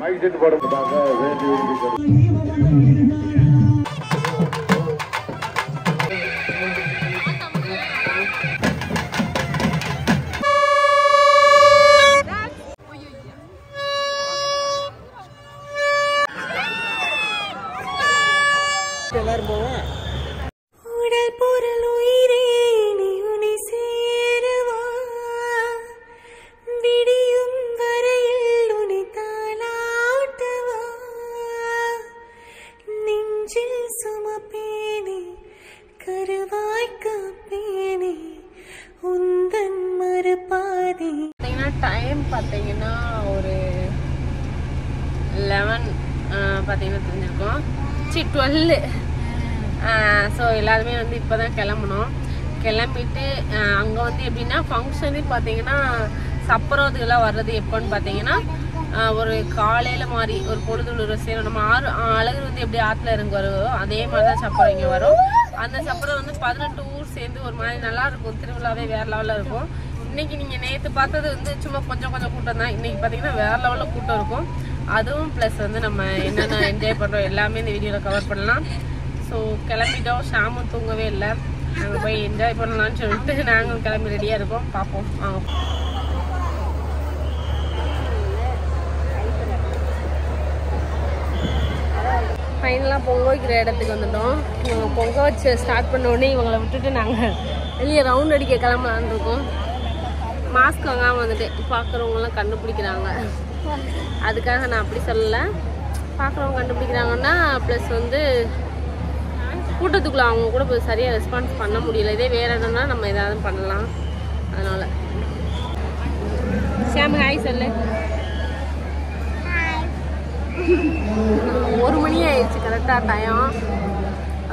Mic set போடுறதுக்காக வேண்டி எல்லாரும் போவோம். உடல் பொருள் உயிரே நீ உன்னை சேரவா விடியும் வரையில் உன்னை தாலாட்டவா நெஞ்சில் சுமப்பேனே கருவாய் காப்பேனே உந்தன் மறுபாதி. டைம் பார்த்தீங்கன்னா ஒரு 11 பார்த்தீங்கன்னா தெரிஞ்சிருக்கோம். 12. ஸோ எல்லாருமே வந்து இப்போ தான் கிளம்பணும். கிளம்பிட்டு அங்கே வந்து எப்படின்னா ஃபங்க்ஷனே பார்த்தீங்கன்னா சப்பரோதுக்கெல்லாம் வர்றது எப்போன்னு பார்த்தீங்கன்னா ஒரு காலையில் மாதிரி ஒரு பொழுதுள்ள சேரும். நம்ம அழகு வந்து எப்படி ஆற்றுல இறங்க வருவோம் அதே மாதிரி தான் சப்பரம் இங்கே வரும். அந்த சப்பரம் வந்து 18 ஊர் சேர்ந்து ஒரு மாதிரி நல்லா இருக்கும். திருவிழாவே வேறு லெவலில் இருக்கும். இன்னைக்கு நீங்கள் நேற்று பார்த்தது வந்து சும்மா கொஞ்சம் கூட்டம் தான். இன்னைக்கு பார்த்தீங்கன்னா வேறு லெவலில் கூட்டம் இருக்கும். அதுவும் ப்ளஸ் வந்து நம்ம என்னென்ன என்ஜாய் பண்ணுறோம் எல்லாமே இந்த வீடியோவில் கவர் பண்ணலாம். ஸோ கிளம்பிட்டோம். ஷாமும் தூங்கவே இல்லை. நாங்கள் போய் என்ஜாய் பண்ணலான்னு சொல்லிட்டு நாங்களும் கிளம்பி ரெடியாக இருக்கோம். பார்ப்போம். ஃபைனலாக பொங்க வைக்கிற இடத்துக்கு வந்துட்டோம். இவங்க பொங்க வச்சு ஸ்டார்ட் பண்ண உடனே இவங்களை விட்டுட்டு நாங்கள் வெளியே ரவுண்ட் அடிக்க கிளம்பலான்னு இருக்கோம். மாஸ்க் வாங்காமல் வந்துட்டு பார்க்குறவங்களாம் கண்டுபிடிக்கிறாங்க. அதுக்காக நான் அப்படி சொல்லலை. பார்க்குறவங்க கண்டுபிடிக்கிறாங்கன்னா ப்ளஸ் வந்து கூட்டத்துக்குள்ளே அவங்க கூட போய் சரியாக ரெஸ்பான்ஸ் பண்ண முடியல. இதே வேறு இடம்னா நம்ம ஏதாவது பண்ணலாம். அதனால் ஷாம் ஹாய் சொல்லு. 1 மணி ஆயிடுச்சு கரெக்டாக டைம்.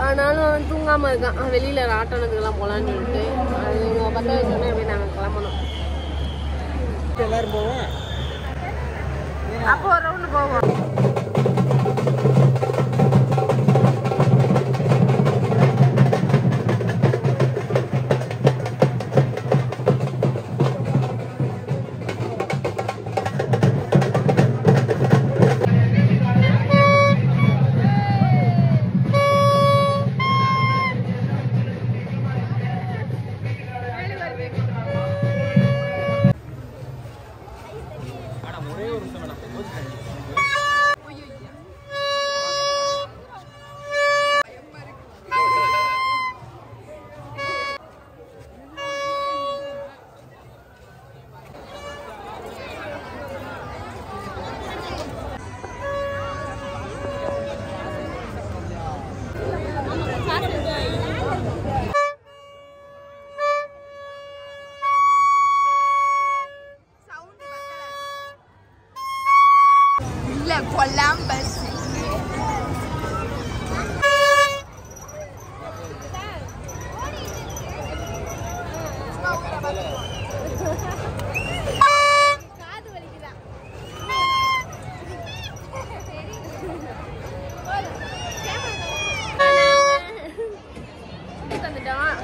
ஆனாலும் தூங்காமல் இருக்கான். வெளியில் ஆட்டோனதுக்கெல்லாம் போகலான்னு சொல்லிட்டு அது இவங்க பற்ற வச்சோன்னே அப்படியே நாங்கள் கிளம்பணும். எல்லாரும் போவோம். அப்போ ஒரு ரவுண்டு போவோம். Columbus.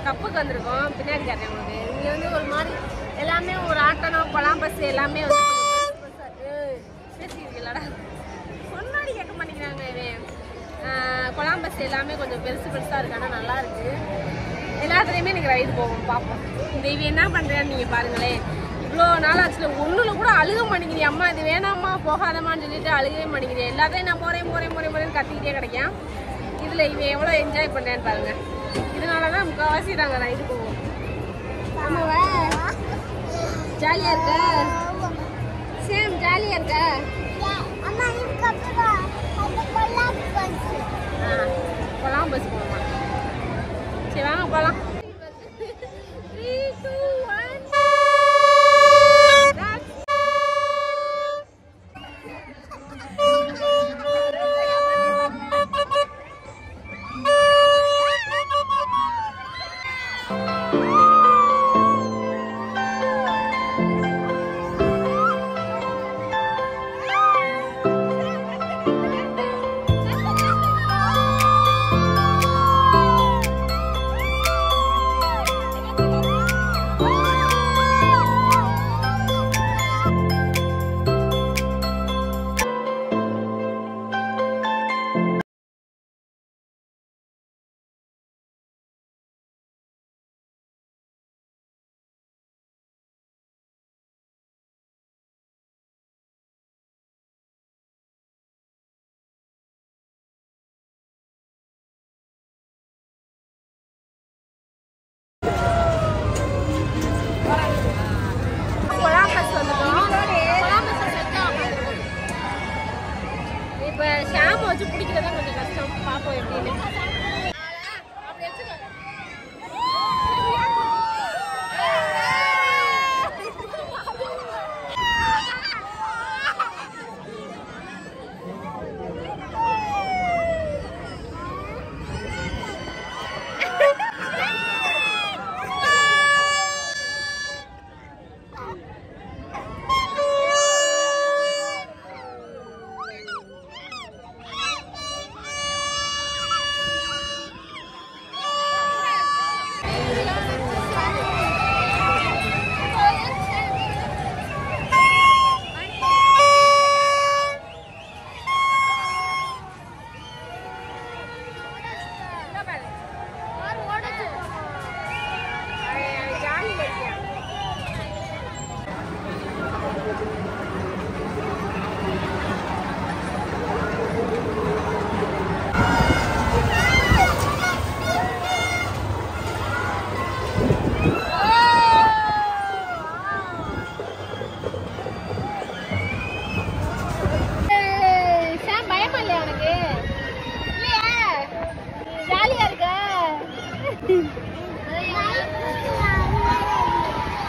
கப்புக்கு வந்திருக்கோம். பின்னாடி காட்டுறேன் உங்களுக்கு. இங்கே வந்து ஒரு மாதிரி எல்லாமே ஒரு ஆட்டோனம் கொலாம்பஸ் எல்லாமே வந்து பேசிக்கிறீங்களா சொன்னாடி கேட்க மாட்டேங்கிறாங்க. கொலாம்பஸ் எல்லாமே கொஞ்சம் பெருசாக இருக்கு. ஆனால் நல்லா இருக்கு. எல்லாத்துலேயுமே எனக்கு ரைடு போவோம். பார்ப்போம். இந்த இவ என்ன பண்ணுறேன்னு நீங்கள் பாருங்களேன். இவ்வளோ நாள் ஆச்சுல ஒன்றுல கூட அழுக மாட்டேங்கிறீ. அம்மா இது வேணாம்மா போகாதம்மான்னு சொல்லிட்டு அழுகவே மாட்டேங்கிறேன். எல்லாத்தையும் நான் போகிறேன் கத்திக்கிட்டே கிடைக்கும். இதில் இவன் எவ்வளோ என்ஜாய் பண்ணுறேன்னு பாருங்கள். இதனால தான் முக்கால்வாசி நாங்கள் ரைடு போவோம். ஆமாவா ஜாலியாக இருக்க சேம் ஜாலியாக இருக்க. கொலாம்பஸ் போகணுமா? சரி வாங்க போகலாம். 3, 2, 1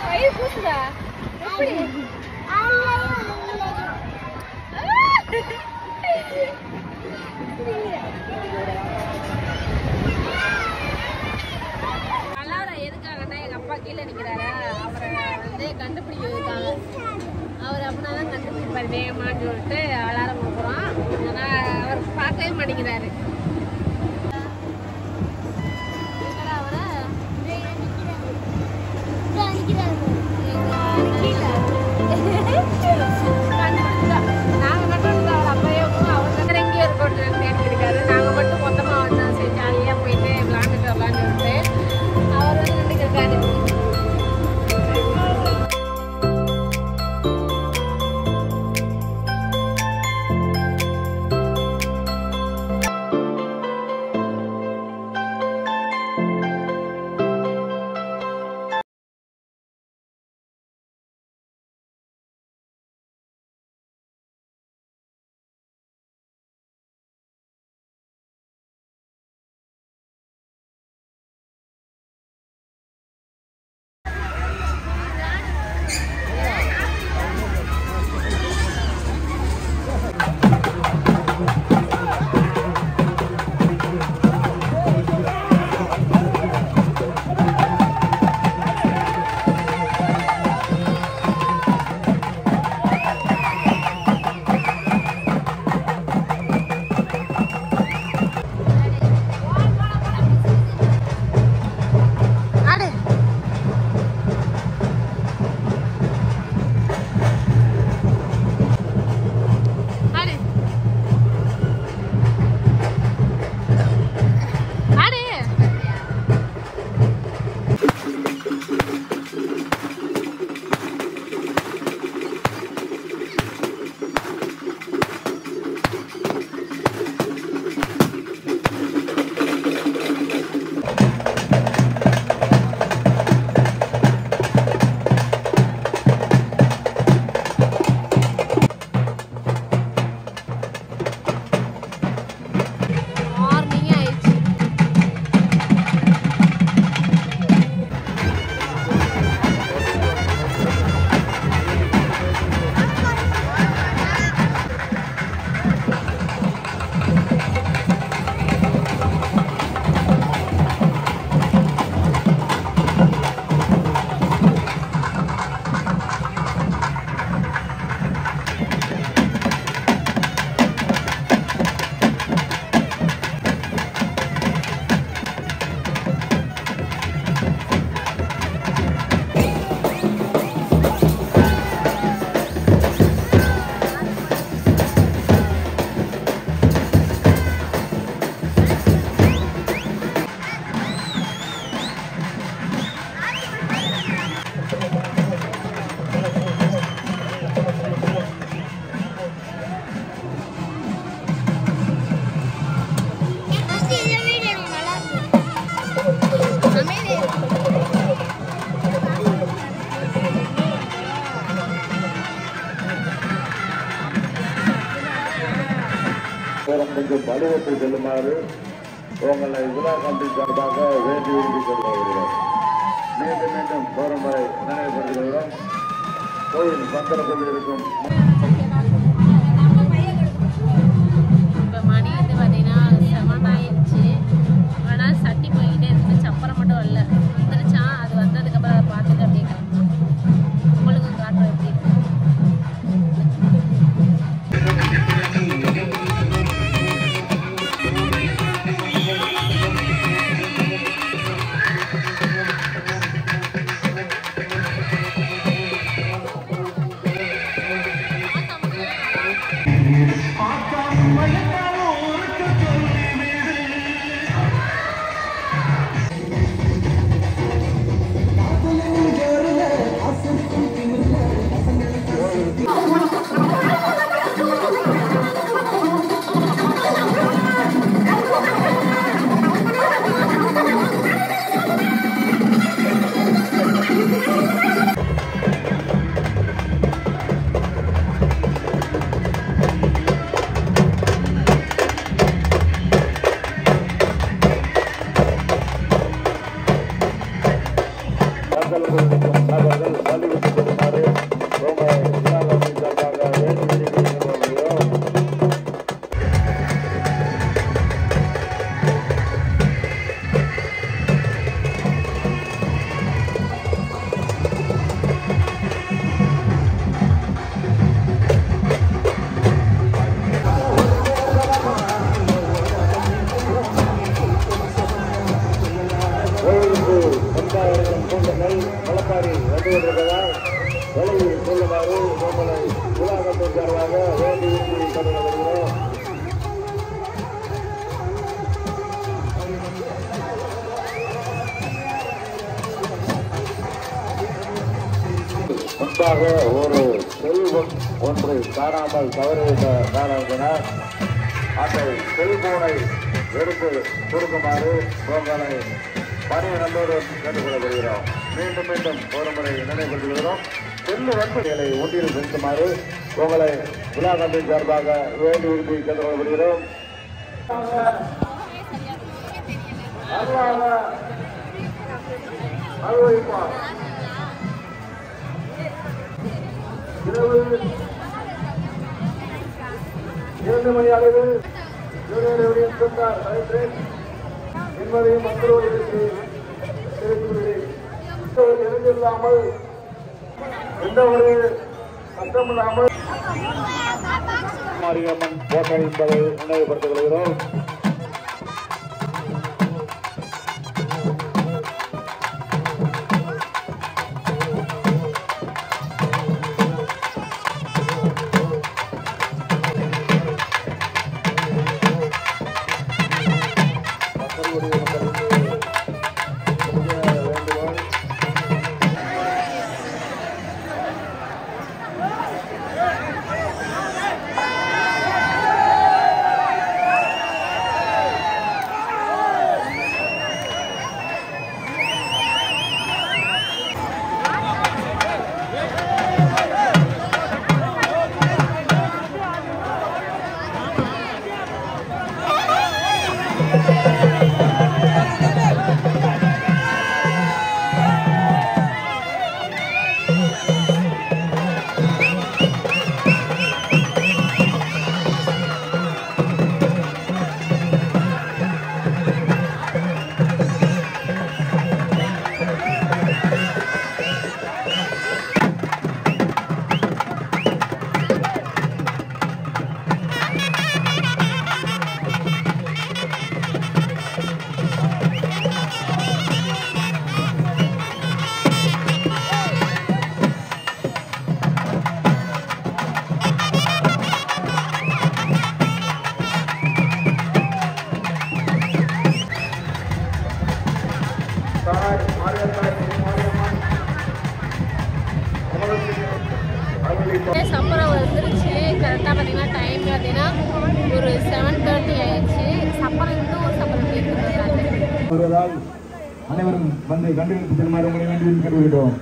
வயிறு கூசுதா? எப்படி? அலாரம் எதுக்காகன்னா எங்க அப்பா கீழே நிக்கிறாரா, அவரை வந்து கண்டுபிடிக்கிறதுக்காக. அவர் அப்படின்னாதான் கண்டுபிடிப்பாரு வேகமான்னு சொல்லிட்டு அலாரம் கொடுக்குறோம். ஆனா அவர் பார்க்கவே மாட்டேங்கிறாரு. நாங்க மட்டும் அவர் அப்பவே அவர் எங்கேயோ இருக்கோம் தேடி இருக்காரு. நாங்க மட்டும் மொத்தமா வந்தா சரி ஜாலியா போயிட்டு விளையாண்டுட்டு வரலான்னு சொல்லிட்டு அவர் வந்து நின்றுட்டு இருக்காரு. கொஞ்சம் வலுவத்தை செல்லுமாறு உங்களை விழா கமிட்டி சார்பாக வேண்டி விரும்பிக் கொள்கிறோம். மீண்டும் மீண்டும் போரும் வரை நினைவுபடுத்துகிறோம். கோயில் பந்தரத்தில் இருக்கும் இப்போ மணி வந்து பார்த்தீங்கன்னா 7 ஆயிடுச்சு. ஆனால் சட்டி போய்கிட்டே இருக்கு, சப்பரம் மட்டும் வரல. வந்துருச்சா, அது வந்ததுக்கப்புறம் அதை பார்த்துட்டு அப்படியே கிளம்பலாம். உங்களுக்கும் காட்டுறோம் எப்படி இருக்கு. காவல்துறை நபர்கள் பள்ளிவிட்டு செல்லுமாறு உங்களை விழா கமிட்டி சார்பாக வேண்டி கேட்டுக்கொள்கிறோம். வழக்காடி வந்து கொண்டிருப்பதால் விலையை சொல்லுமாறு உங்களை விழா கமிட்டி சார்பாக வேண்டி கேட்டுக்கொள்கிறோம். முன்பாக ஒரு செல்வம் ஒன்று காணாமல் தவறிவிட்ட காரணத்தினால் அந்த செல்போனை எடுத்து கொடுக்குமாறு உங்களை பணிய நண்பருடன் கேட்டுக்கொள்ளப்படுகிறோம். மீண்டும் மீண்டும் ஒரு முறை நினைவுபடுத்துகிறோம். செல்லு வன்முறைகளை ஒன்றில் செலுத்துமாறு உங்களை விழா கமிட்டி சார்பாக வேண்டி விரும்பி கேட்டுக்கொள்ளப்படுகிறோம். இரவு 2 மணி அளவில் யூனியன் சொன்னார் என்பதையும் மக்களோடு தெரிவித்துள்ளேன். இல்லாமல் எந்த ஒரு கஷ்டமில்லாமல் மாரியம்மன் கோட்டை என்பதை நினைவுபடுத்திக் கொள்கிறோம். சப்பரம் வந்துருச்சு. கரெக்டாக பார்த்தீங்கன்னா டைம் பார்த்தீங்கன்னா ஒரு 7:30 ஆயிடுச்சு. சப்பரம் இன்னும் ஒரு சப்பரம் வருவதால் அனைவரும் வந்து கண்டுபிடித்து செல்லுமாறு உங்களை வேண்டி கேட்டுக்கொள்கிறோம்.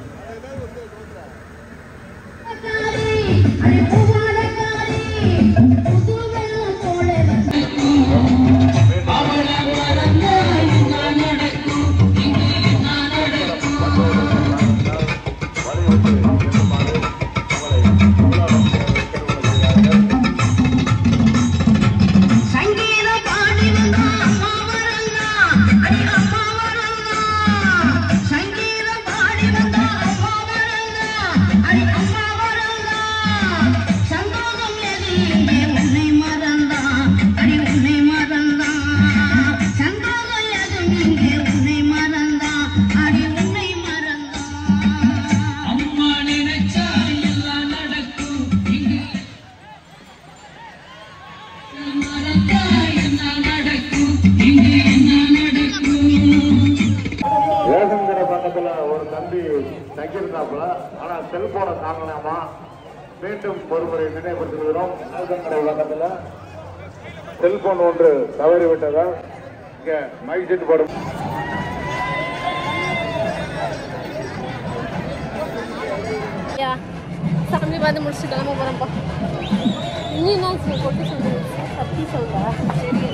ஒரு தம்பி தங்கியிருந்தாப்புல, ஆனா செல்போனை காணலாமா. மீண்டும் ஒருமுறை நினைவுபடுத்துகிறோம். பக்கத்தில் செல்போன் ஒன்று தவறிவிட்டதால் இங்க மைக் செட் போடும். சாமி பார்த்து முடிச்சுட்டு கிளம்ப போறோம்ப்பா. இன்னும் என்ன கொட்டு சொல்லுங்க, சத்தி சொல்லுங்க.